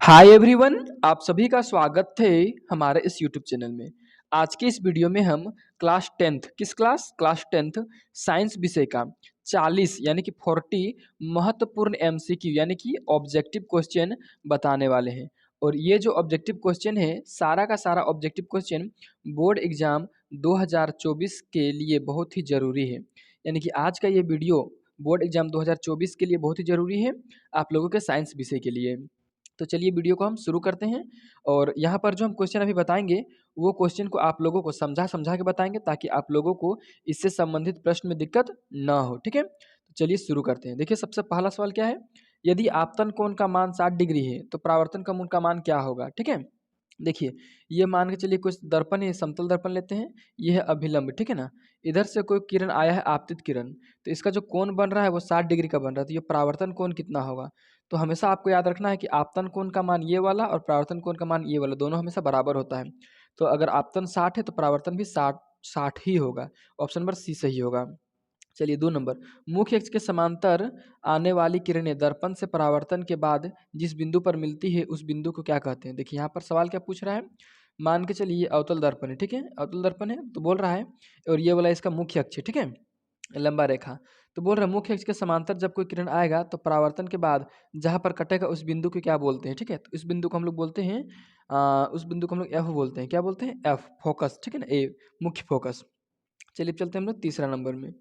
Hi everyone, आप सभी का स्वागत है हमारे इस यूट्यूब चैनल में। आज के इस वीडियो में हम class tenth class tenth science विषय का 40 यानी कि 40 महत्वपूर्ण एमसीक्यू यानी कि ऑब्जेक्टिव क्वेश्चन बताने वाले हैं। और ये जो ऑब्जेक्टिव क्वेश्चन है, सारा का सारा ऑब्जेक्टिव क्वेश्चन बोर्ड एग्जाम 2024 के लिए बहुत ही ज़रूरी है। यानी कि आज का ये वीडियो बोर्ड एग्जाम 2024 के लिए बहुत ही ज़रूरी है, आप लोगों के साइंस विषय के लिए। तो चलिए वीडियो को हम शुरू करते हैं। और यहाँ पर जो हम क्वेश्चन अभी बताएंगे, वो क्वेश्चन को आप लोगों को समझा समझा के बताएंगे, ताकि आप लोगों को इससे संबंधित प्रश्न में दिक्कत ना हो। ठीक है, तो चलिए शुरू करते हैं। देखिए, सबसे पहला सवाल क्या है। यदि आपतन कोण का मान 60 डिग्री है तो परावर्तन कोण का मान क्या होगा। ठीक है, देखिए, ये मान के चलिए कुछ दर्पण है, समतल दर्पण लेते हैं। ये है अभिलंब, ठीक है ना। इधर से कोई किरण आया है, आपतित किरण, तो इसका जो कोण बन रहा है वो 60 डिग्री का बन रहा है। तो ये परावर्तन कोण कितना होगा। तो हमेशा आपको याद रखना है कि आपतन कोण का मान ये वाला और परावर्तन कोण का मान ये वाला, दोनों हमेशा बराबर होता है। तो अगर आपतन 60 है तो परावर्तन भी 60 ही होगा। ऑप्शन नंबर सी सही होगा। चलिए 2 नंबर, मुख्य अक्ष के समांतर आने वाली किरणें दर्पण से परावर्तन के बाद जिस बिंदु पर मिलती है उस बिंदु को क्या कहते हैं। देखिए, यहाँ पर सवाल क्या पूछ रहा है। मान के चलिए ये अवतल दर्पण है, ठीक है, अवतल दर्पण है तो बोल रहा है, और ये वाला इसका मुख्य अक्ष है, ठीक है, लंबा रेखा। तो बोल रहा है मुख्य अक्ष के समांतर जब कोई किरण आएगा तो परावर्तन के बाद जहाँ पर कटेगा उस बिंदु को क्या बोलते हैं। ठीक है, तो इस बिंदु को हम लोग बोलते हैं उस बिंदु को हम लोग एफ बोलते हैं। क्या बोलते हैं, एफ, फोकस, ठीक है ना, ए मुख्य फोकस। चलिए चलते हैं हम लोग तीसरा नंबर में।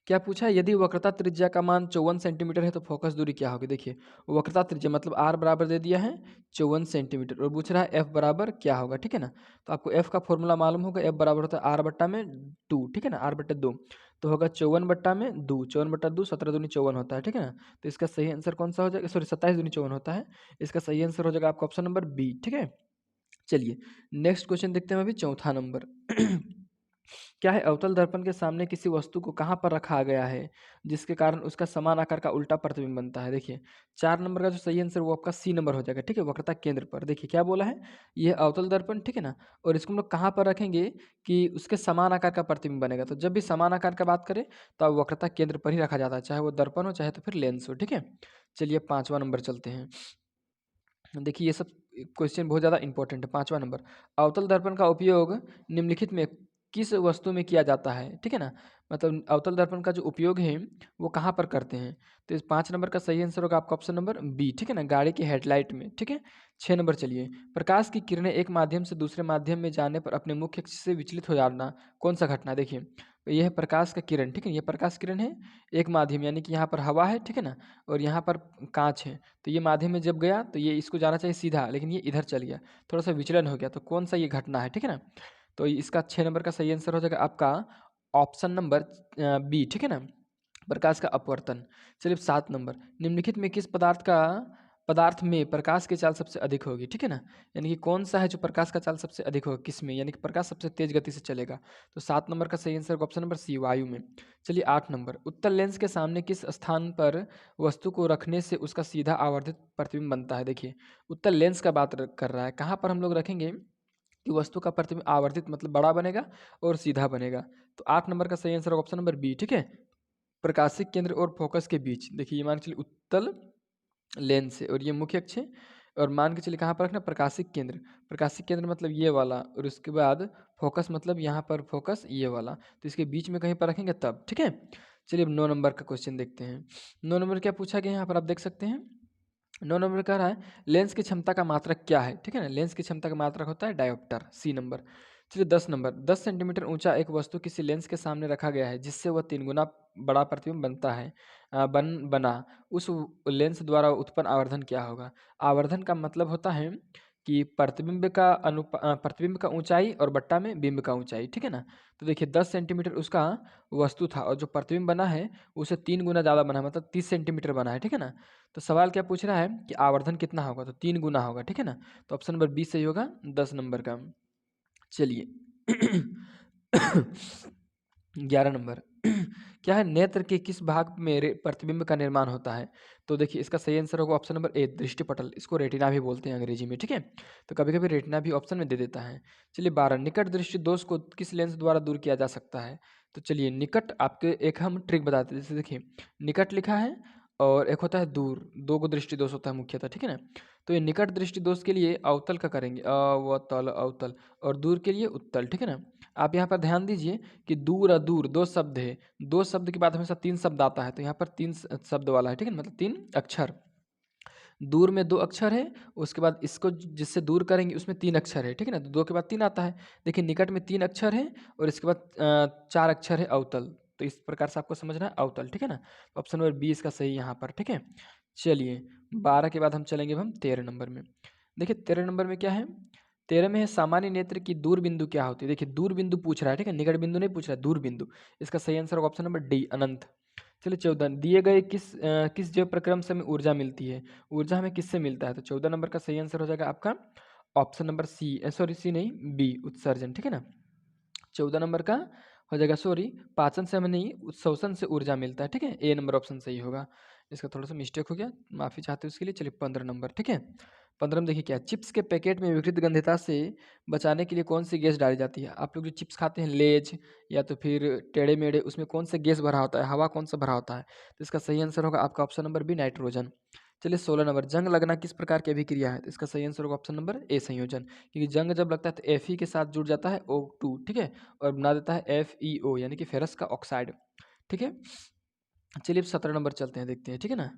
क्या पूछा है, यदि वक्रता त्रिज्या का मान 54 सेंटीमीटर है तो फोकस दूरी क्या होगी। देखिए, वक्रता त्रिज्या मतलब आर बराबर दे दिया है 54 सेंटीमीटर, और पूछ रहा है एफ बराबर क्या होगा। ठीक है ना, तो आपको एफ का फॉर्मूला मालूम होगा, एफ बराबर होता है आर बट्टा में 2, ठीक है ना, आर बट्टा 2। तो होगा 54 बट्टा में 2, 54 बट्टा 2, 17 दूनी 54 होता है। ठीक है ना, तो इसका सही आंसर कौन सा हो जाएगा, सॉरी 27 दूनी 54 होता है। इसका सही आंसर हो जाएगा आपका ऑप्शन नंबर बी। ठीक है, चलिए नेक्स्ट क्वेश्चन देखते हैं अभी, चौथा नंबर। क्या है, अवतल दर्पण के सामने किसी वस्तु को कहाँ पर रखा गया है जिसके कारण उसका समान आकार का उल्टा प्रतिबिंब बनता है। देखिए, 4 नंबर का जो सही आंसर वो आपका सी नंबर हो जाएगा। ठीक है, वक्रता केंद्र पर। देखिए क्या बोला है, ये अवतल दर्पण, ठीक है ना, और इसको हम लोग कहाँ पर रखेंगे कि उसके समान आकार का प्रतिबिंब बनेगा। तो जब भी समान आकार का बात करें तो अब वक्रता केंद्र पर ही रखा जाता है, चाहे वो दर्पण हो चाहे तो फिर लेंस हो। ठीक है, चलिए 5वां नंबर चलते हैं। देखिए, ये सब क्वेश्चन बहुत ज़्यादा इंपॉर्टेंट है। 5वां नंबर, अवतल दर्पण का उपयोग निम्नलिखित में किस वस्तु में किया जाता है। ठीक है ना, मतलब अवतल दर्पण का जो उपयोग है वो कहाँ पर करते हैं। तो इस 5 नंबर का सही आंसर होगा आपका ऑप्शन नंबर बी। ठीक है ना, गाड़ी की हेडलाइट में। ठीक है, 6 नंबर चलिए, प्रकाश की किरणें एक माध्यम से दूसरे माध्यम में जाने पर अपने मुख्य अक्ष से विचलित हो जाना कौन सा घटना है। देखिए, तो यह है प्रकाश का किरण, ठीक है, ये प्रकाश किरण है, एक माध्यम यानी कि यहाँ पर हवा है, ठीक है ना, और यहाँ पर कांच है। तो ये माध्यम में जब गया तो ये इसको जाना चाहिए सीधा, लेकिन ये इधर चल गया, थोड़ा सा विचलन हो गया। तो कौन सा ये घटना है। ठीक है ना, तो इसका 6 नंबर का सही आंसर हो जाएगा आपका ऑप्शन नंबर बी। ठीक है ना, प्रकाश का अपवर्तन। चलिए 7 नंबर, निम्नलिखित में किस पदार्थ में प्रकाश की चाल सबसे अधिक होगी। ठीक है ना, यानी कि कौन सा है जो प्रकाश का चाल सबसे अधिक होगा, किस में, यानी कि प्रकाश सबसे तेज गति से चलेगा। तो 7 नंबर का सही आंसर ऑप्शन नंबर सी, वायु में। चलिए 8 नंबर, उत्तल लेंस के सामने किस स्थान पर वस्तु को रखने से उसका सीधा आवर्धित प्रतिबिंब बनता है। देखिए, उत्तल लेंस का बात कर रहा है, कहाँ पर हम लोग रखेंगे कि वस्तु का प्रतिबिंब आवर्धित मतलब बड़ा बनेगा और सीधा बनेगा। तो 8 नंबर का सही आंसर ऑप्शन नंबर बी। ठीक है, प्रकाशिक केंद्र और फोकस के बीच। देखिए, ये मान के चलिए उत्तल लेंस है और ये मुख्य अक्ष है, और मान के चलिए कहाँ पर रखना, प्रकाशिक केंद्र। प्रकाशिक केंद्र मतलब ये वाला, और उसके बाद फोकस मतलब यहाँ पर फोकस ये वाला, तो इसके बीच में कहीं पर रखेंगे तब। ठीक है, चलिए अब 9 नंबर का क्वेश्चन देखते हैं। 9 नंबर क्या पूछा गया, यहाँ पर आप देख सकते हैं। 9 नंबर कह रहा है लेंस की क्षमता का मात्रक क्या है। ठीक है ना, लेंस की क्षमता का मात्रक होता है डायोप्टर, सी नंबर। चलिए 10 नंबर, 10 सेंटीमीटर ऊंचा एक वस्तु किसी लेंस के सामने रखा गया है जिससे वह 3 गुना बड़ा प्रतिबिंब बनता है, बना उस लेंस द्वारा उत्पन्न आवर्धन क्या होगा। आवर्धन का मतलब होता है कि प्रतिबिंब का ऊंचाई और बट्टा में बिंब का ऊंचाई। ठीक है ना, तो देखिए 10 सेंटीमीटर उसका वस्तु था और जो प्रतिबिंब बना है उसे 3 गुना ज़्यादा बना है, मतलब 30 सेंटीमीटर बना है। ठीक है ना, तो सवाल क्या पूछ रहा है कि आवर्धन कितना होगा, तो 3 गुना होगा। ठीक है ना, तो ऑप्शन नंबर बी सही होगा 10 नंबर का। चलिए 11 नंबर, क्या है, नेत्र के किस भाग में प्रतिबिंब का निर्माण होता है। तो देखिए, इसका सही आंसर होगा ऑप्शन नंबर ए, दृष्टिपटल, इसको रेटिना भी बोलते हैं अंग्रेजी में। ठीक है, तो कभी कभी रेटिना भी ऑप्शन में दे देता है। चलिए 12, निकट दृष्टि दोष को किस लेंस द्वारा दूर किया जा सकता है। तो चलिए निकट, आपके एक हम ट्रिक बताते हैं। जैसे देखिए, निकट लिखा है और एक होता है दूर, 2 गो दृष्टि दोष होता है मुख्यतः, ठीक है ना? तो ये निकट दृष्टि दोष के लिए अवतल का करेंगे, अवतल, अवतल, और दूर के लिए उत्तल, ठीक है ना? आप यहाँ पर ध्यान दीजिए कि दूर, अदूर 2 शब्द है, 2 शब्द के बाद हमेशा 3 शब्द आता है, तो यहाँ पर 3 शब्द वाला है, ठीक है ना? मतलब 3 अक्षर। दूर में 2 अक्षर है, उसके बाद इसको जिससे दूर करेंगे उसमें 3 अक्षर है, ठीक है ना? तो 2 के बाद 3 आता है। देखिए निकट में 3 अक्षर है और इसके बाद 4 अक्षर है अवतल। तो इस प्रकार से आपको समझना है अवतल, ठीक है ना? तो ऑप्शन नंबर बी इसका सही यहाँ पर, ठीक है? चलिए 12 के बाद हम चलेंगे अब हम 13 नंबर में। देखिए 13 नंबर में क्या है? 13 में है सामान्य नेत्र की दूर बिंदु क्या होती है? देखिए दूर बिंदु पूछ रहा है, ठीक है? निकट बिंदु नहीं पूछ रहा है, दूर बिंदु। इसका सही आंसर होगा ऑप्शन नंबर डी, अनंत। चलिए 14, दिए गए किस जैव प्रक्रम से हमें ऊर्जा मिलती है? ऊर्जा हमें किससे मिलता है? तो 14 नंबर का सही आंसर हो जाएगा आपका option number C, sorry C नहीं, बी, उत्सर्जन, ठीक है ना? 14 नंबर का हो जाएगा, सॉरी, पाचन से हमें नहीं, उत्सर्जन से ऊर्जा मिलता है, ठीक है? ए नंबर ऑप्शन सही होगा। इसका थोड़ा सा मिस्टेक हो गया, माफ़ी चाहते हैं उसके लिए। चलिए 15 नंबर, ठीक है? 15 में देखिए क्या, चिप्स के पैकेट में विकृत गंध्यता से बचाने के लिए कौन सी गैस डाली जाती है? आप लोग जो चिप्स खाते हैं लेज या तो फिर टेढ़े मेढ़े, उसमें कौन सा गैस भरा होता है, हवा कौन सा भरा होता है? तो इसका सही आंसर होगा आपका ऑप्शन नंबर बी, नाइट्रोजन। चलिए 16 नंबर, जंग लगना किस प्रकार की अभिक्रिया है? तो इसका सही आंसर होगा ऑप्शन नंबर ए, संयोजन। क्योंकि जंग जब लगता है तो Fe के साथ जुड़ जाता है O2, ठीक है? और बना देता है FeO यानी कि फेरस का ऑक्साइड, ठीक है? चलिए अब 17 नंबर चलते हैं, देखते हैं, ठीक है ना?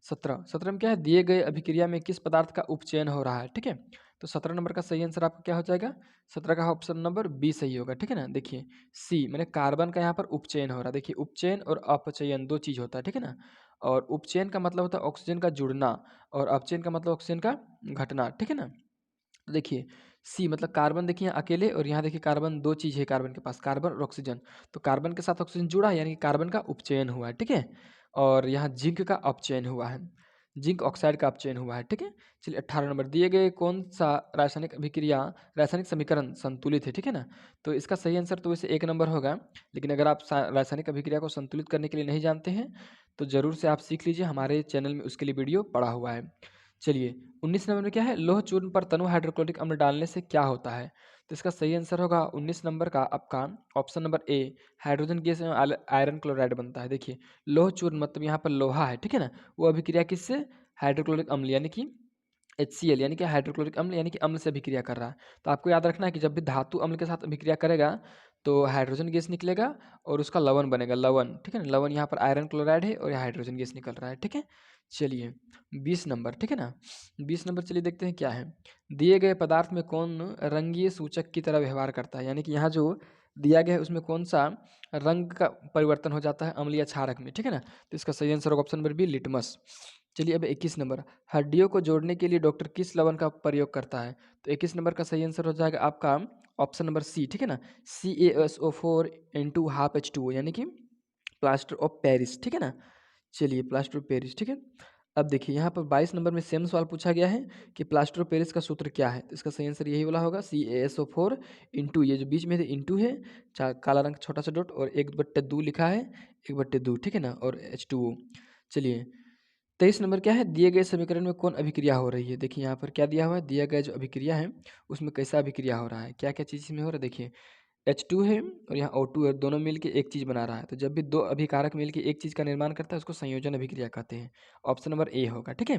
17 में क्या है, दिए गए अभिक्रिया में किस पदार्थ का उपचयन हो रहा है, ठीक है? तो 17 नंबर का सही आंसर आपका क्या हो जाएगा? 17 का ऑप्शन नंबर बी सही होगा, ठीक है ना? देखिए सी मैंने कार्बन का यहाँ पर उपचयन हो रहा है। देखिए उपचयन और अपचयन 2 चीज़ होता है, ठीक है ना? और उपचयन का मतलब होता है ऑक्सीजन का जुड़ना और अपचयन का मतलब ऑक्सीजन का घटना, ठीक है ना? तो देखिए सी मतलब कार्बन, देखिए यहाँ अकेले, और यहाँ देखिए कार्बन, 2 चीज़ है कार्बन के पास, कार्बन और ऑक्सीजन। तो कार्बन के साथ ऑक्सीजन जुड़ा है यानी कि कार्बन का उपचयन हुआ है, ठीक है? और यहाँ जिंक का अपचयन हुआ है, जिंक ऑक्साइड का अपचयन हुआ है, ठीक है? चलिए 18 नंबर, दिए गए कौन सा रासायनिक अभिक्रिया, रासायनिक समीकरण संतुलित है, ठीक है ना? तो इसका सही आंसर तो वैसे 1 नंबर होगा, लेकिन अगर आप रासायनिक अभिक्रिया को संतुलित करने के लिए नहीं जानते हैं तो ज़रूर से आप सीख लीजिए, हमारे चैनल में उसके लिए वीडियो पड़ा हुआ है। चलिए 19 नंबर में क्या है, लोह चूर्ण पर तनु हाइड्रोक्लोरिक अम्ल डालने से क्या होता है? तो इसका सही आंसर होगा 19 नंबर का आपका option number A, hydrogen gas एवं आयरन क्लोराइड बनता है। देखिए लोह चूर्ण मतलब यहाँ पर लोहा है, ठीक है ना? वो अभिक्रिया किससे, हाइड्रोक्लोरिक अम्ल यानी कि HCl यानी कि हाइड्रोक्लोरिक अम्ल यानी कि अम्ल से अभिक्रिया कर रहा है। तो आपको याद रखना है कि जब भी धातु अम्ल के साथ अभिक्रिया करेगा तो हाइड्रोजन गैस निकलेगा और उसका लवण बनेगा, लवण, ठीक है ना? लवण यहाँ पर आयरन क्लोराइड है और यहाँ हाइड्रोजन गैस निकल रहा है, ठीक है? चलिए 20 नंबर, ठीक है ना? 20 नंबर चलिए देखते हैं क्या है। दिए गए पदार्थ में कौन रंगीय सूचक की तरह व्यवहार करता है? यानी कि यहाँ जो दिया गया है उसमें कौन सा रंग का परिवर्तन हो जाता है अम्ल या क्षारक में, ठीक है ना? तो इसका सही आंसर होगा ऑप्शन नंबर बी, लिटमस। चलिए अब 21 नंबर, हड्डियों को जोड़ने के लिए डॉक्टर किस लवण का प्रयोग करता है? तो 21 नंबर का सही आंसर हो जाएगा आपका ऑप्शन नंबर सी, ठीक है ना? CaSO4 इंटू हाफ H2O यानी कि प्लास्टर ऑफ पेरिस, ठीक है ना? चलिए प्लास्टर ऑफ पेरिस, ठीक है? अब देखिए यहाँ पर 22 नंबर में सेम सवाल पूछा गया है कि प्लास्टर ऑफ पेरिस का सूत्र क्या है? तो इसका सही आंसर यही वाला होगा, CaSO4 इंटू, ये जो बीच में इंटू है, काला रंग छोटा सा डॉट और 1/2 लिखा है, 1/2, ठीक है ना? और H2O। चलिए 23 नंबर क्या है, दिए गए समीकरण में कौन अभिक्रिया हो रही है? देखिए यहाँ पर क्या दिया हुआ है, दिया गया जो अभिक्रिया है उसमें कैसा अभिक्रिया हो रहा है, क्या क्या चीज़ इसमें हो रहा है? देखिए H2 है और यहाँ O2 है, दोनों मिलके एक चीज़ बना रहा है। तो जब भी 2 अभिकारक मिलके एक चीज़ का निर्माण करता है उसको संयोजन अभिक्रिया कहते हैं। ऑप्शन नंबर ए होगा, ठीक है?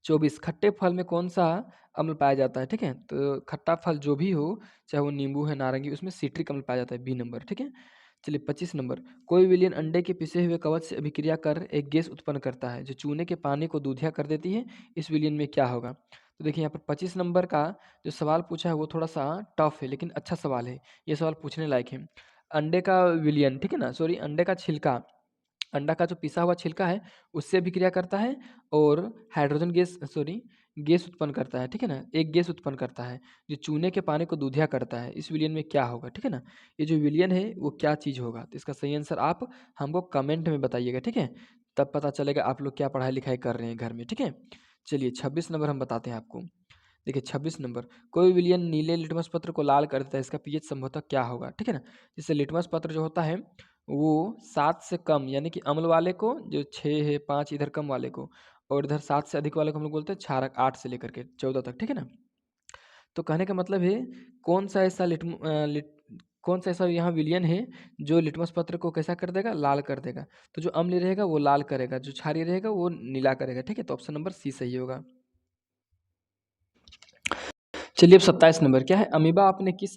24, खट्टे फल में कौन सा अम्ल पाया जाता है, ठीक है? तो खट्टा फल जो भी हो, चाहे वो नींबू है, नारंगी, उसमें सिट्रिक अम्ल पाया जाता है, बी नंबर, ठीक है? चलिए 25 नंबर, कोई विलयन अंडे के पिसे हुए कवच से अभिक्रिया कर एक गैस उत्पन्न करता है जो चूने के पानी को दूधिया कर देती है, इस विलयन में क्या होगा? तो देखिए यहाँ पर 25 नंबर का जो सवाल पूछा है वो थोड़ा सा टफ है लेकिन अच्छा सवाल है, ये सवाल पूछने लायक है। अंडे का विलयन, ठीक है ना, सॉरी अंडे का छिलका, अंडा का जो पिसा हुआ छिलका है उससे अभिक्रिया करता है और हाइड्रोजन गैस, सॉरी गैस उत्पन्न करता है, ठीक है ना? एक गैस उत्पन्न करता है जो चूने के पानी को दूधिया करता है, इस विलयन में क्या होगा, ठीक है ना? ये जो विलयन है वो क्या चीज़ होगा? तो इसका सही आंसर आप हमको कमेंट में बताइएगा, ठीक है? तब पता चलेगा आप लोग क्या पढ़ाई लिखाई कर रहे हैं घर में, ठीक है? चलिए 26 नंबर हम बताते हैं आपको। देखिए 26 नंबर, कोई विलयन नीले लिटमस पत्र को लाल कर देता है, इसका पीएच संभवतः क्या होगा, ठीक है ना? जैसे लिटमस पत्र जो होता है वो 7 से कम यानी कि अम्ल वाले को, जो 6 है 5 इधर कम वाले को, और इधर 7 से अधिक वाले को हम लोग बोलते हैं क्षारक, 8 से लेकर के 14 तक, ठीक है ना? तो कहने का मतलब है कौन सा ऐसा कौन सा ऐसा यहाँ विलयन है जो लिटमस पत्र को कैसा कर देगा, लाल कर देगा। तो जो अम्ल रहेगा वो लाल करेगा, जो क्षारीय रहेगा वो नीला करेगा, ठीक है। तो ऑप्शन नंबर सी सही होगा। चलिए अब 27 नंबर क्या है, अमीबा अपने किस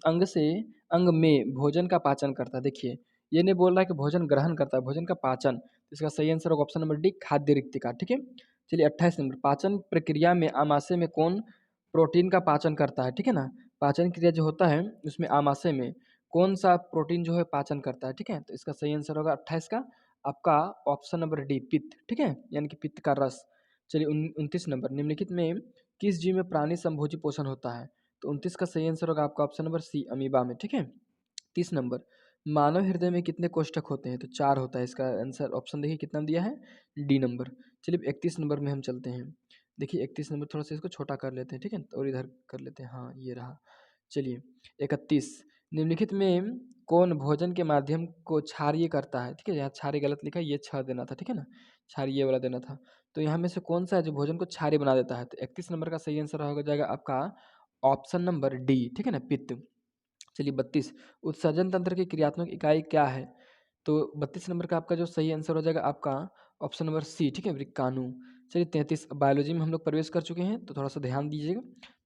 अंग में भोजन का पाचन करता है। देखिए ये नहीं बोल रहा है कि भोजन ग्रहण करता है, भोजन का पाचन। तो इसका सही आंसर होगा ऑप्शन नंबर डी, खाद्य रिक्तिका, ठीक है। चलिए 28 नंबर, पाचन प्रक्रिया में आमाशय में कौन प्रोटीन का पाचन करता है, ठीक है ना। पाचन क्रिया जो होता है उसमें आमाशय में कौन सा प्रोटीन जो है पाचन करता है, ठीक है। तो इसका सही आंसर होगा 28 का आपका ऑप्शन नंबर डी, पित्त, ठीक है, यानी कि पित्त का रस। चलिए 29 नंबर, निम्नलिखित में किस जीव में प्राणी संभोजी पोषण होता है। तो 29 का सही आंसर होगा आपका ऑप्शन नंबर सी, अमीबा में, ठीक है। 30 नंबर, मानव हृदय में कितने कोष्ठक होते हैं। तो 4 होता है, इसका आंसर ऑप्शन देखिए कितना दिया है, डी नंबर। चलिए 31 नंबर में हम चलते हैं। देखिए 31 नंबर थोड़ा सा इसको छोटा कर लेते हैं, ठीक है, और इधर कर लेते हैं, हाँ ये रहा। चलिए 31, निम्नलिखित में कौन भोजन के माध्यम को क्षारीय करता है, ठीक है। यहाँ क्षारीय गलत लिखा है, ये छ देना था, ठीक है ना, क्षारीय ये वाला देना था। तो यहाँ में से कौन सा है जो भोजन को क्षारीय बना देता है। तो 31 नंबर का सही आंसर हो जाएगा आपका ऑप्शन नंबर डी, ठीक है ना, पित्त। चलिए 32, उत्सर्जन तंत्र की क्रियात्मक इकाई क्या है। तो 32 नंबर का आपका जो सही आंसर हो जाएगा आपका ऑप्शन नंबर सी, ठीक है, वृक्काणु। चलिए 33, बायोलॉजी में हम लोग प्रवेश कर चुके हैं तो थोड़ा सा ध्यान दीजिएगा।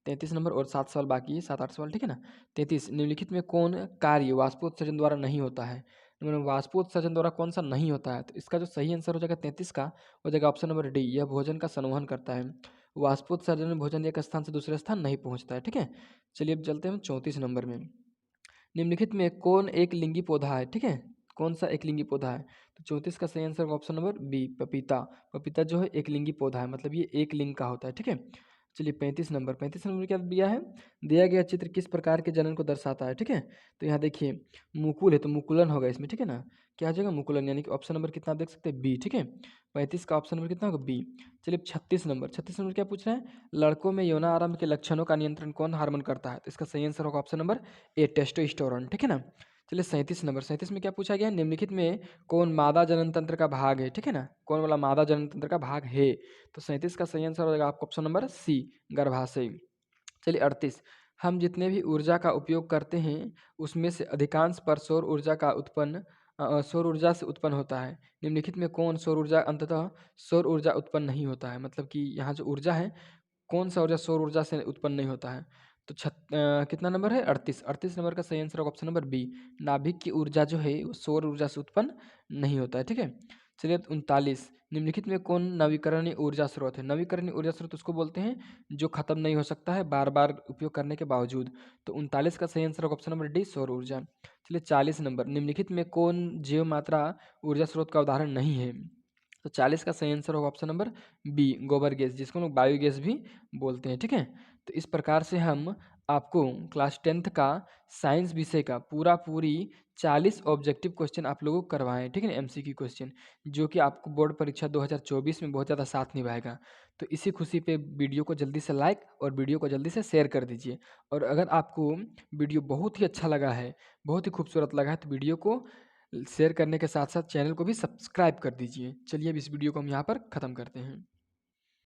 33 नंबर और 7 सवाल बाकी है, 7-8 सवाल, ठीक है ना। 33, निम्नलिखित में कौन कार्य वाष्पोत्सर्जन द्वारा नहीं होता है। वाष्पोत्सर्जन द्वारा कौन सा नहीं होता है। तो इसका जो सही आंसर हो जाएगा 33 का हो जाएगा ऑप्शन नंबर डी, यह भोजन का संवहन करता है। वाष्पोत्सर्जन में भोजन एक स्थान से दूसरे स्थान नहीं पहुंचता है, ठीक है। चलिए अब चलते हैं 34 नंबर में, निम्नलिखित में कौन एक लिंगी पौधा है, ठीक है, कौन सा एक लिंगी पौधा है। तो 34 का सही आंसर ऑप्शन नंबर बी, पपीता। पपीता जो है एक लिंगी पौधा है, मतलब ये एक लिंग का होता है, ठीक है। चलिए 35 नंबर, 35 नंबर क्या दिया है, दिया गया चित्र किस प्रकार के जनन को दर्शाता है, ठीक है। तो यहाँ देखिए मुकुल है तो मुकुलन होगा इसमें, ठीक है ना, क्या हो जाएगा मुकुलन, यानी कि ऑप्शन नंबर कितना आप देख सकते हैं, बी, ठीक है। 35 का ऑप्शन नंबर कितना होगा, बी। चलिए 36 नंबर, 36 नंबर क्या पूछ रहे हैं, लड़कों में यौन आरंभ के लक्षणों का नियंत्रण कौन हार्मोन करता है। तो इसका सही आंसर होगा ऑप्शन नंबर ए, टेस्टोस्टेरोन, ठीक है ना। चलिए 37 नंबर, 37 में क्या पूछा गया है, निम्नलिखित में कौन मादा जनन तंत्र का भाग है, ठीक है ना, कौन वाला मादा जनन तंत्र का भाग है। तो 37 का सही आंसर हो जाएगा आपका ऑप्शन नंबर सी, गर्भाशय। चलिए 38, हम जितने भी ऊर्जा का उपयोग करते हैं उसमें से अधिकांश पर सौर ऊर्जा से उत्पन्न होता है। निम्नलिखित में कौन सौर ऊर्जा अंततः सौर ऊर्जा उत्पन्न नहीं होता है, मतलब कि यहाँ जो ऊर्जा है कौन सा ऊर्जा सौर ऊर्जा से उत्पन्न नहीं होता है। तो कितना नंबर है, 38, 38 नंबर का सही आंसर होगा ऑप्शन नंबर बी, नाभिक की ऊर्जा जो है वो सौर ऊर्जा से उत्पन्न नहीं होता है, ठीक है। चलिए 39, निम्नलिखित में कौन नवीकरणीय ऊर्जा स्रोत है। नवीकरणीय ऊर्जा स्रोत उसको बोलते हैं जो खत्म नहीं हो सकता है बार बार उपयोग करने के बावजूद। तो 39 का सही आंसर होगा ऑप्शन नंबर डी, सौर ऊर्जा। चलिए 40 नंबर, निम्नलिखित में कौन जीव मात्रा ऊर्जा स्रोत का उदाहरण नहीं है। तो 40 का सही आंसर होगा ऑप्शन नंबर बी, गोबर गैस, जिसको लोग बायोगैस भी बोलते हैं, ठीक है। तो इस प्रकार से हम आपको क्लास 10th का साइंस विषय का पूरी 40 ऑब्जेक्टिव क्वेश्चन आप लोगों को करवाएं, ठीक है ना, एमसीक्यू क्वेश्चन, जो कि आपको बोर्ड परीक्षा 2024 में बहुत ज़्यादा साथ निभाएगा। तो इसी खुशी पे वीडियो को जल्दी से लाइक और वीडियो को जल्दी से शेयर कर दीजिए। और अगर आपको वीडियो बहुत ही अच्छा लगा है, बहुत ही खूबसूरत लगा है, तो वीडियो को शेयर करने के साथ साथ चैनल को भी सब्सक्राइब कर दीजिए। चलिए अब इस वीडियो को हम यहाँ पर ख़त्म करते हैं।